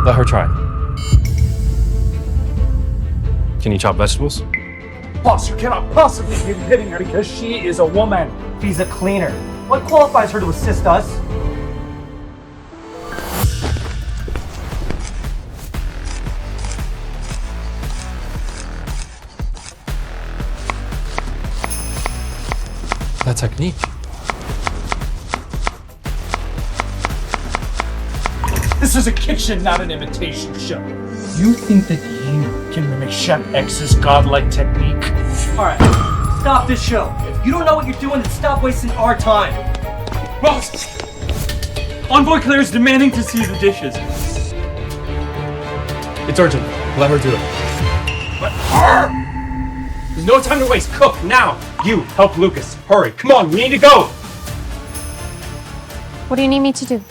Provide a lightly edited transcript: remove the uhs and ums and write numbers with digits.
Let her try. Can you chop vegetables? Boss, you cannot possibly be hitting her because she is a woman. She's a cleaner. What qualifies her to assist us? That technique. This is a kitchen, not an imitation show. You think that you can mimic Chef X's godlike technique? Alright, stop this show. If you don't know what you're doing, then stop wasting our time. Boss! Envoy Claire is demanding to see the dishes. It's urgent. Let her do it. But her! There's no time to waste. Cook now. You help Lucas. Hurry. Come on, we need to go. What do you need me to do?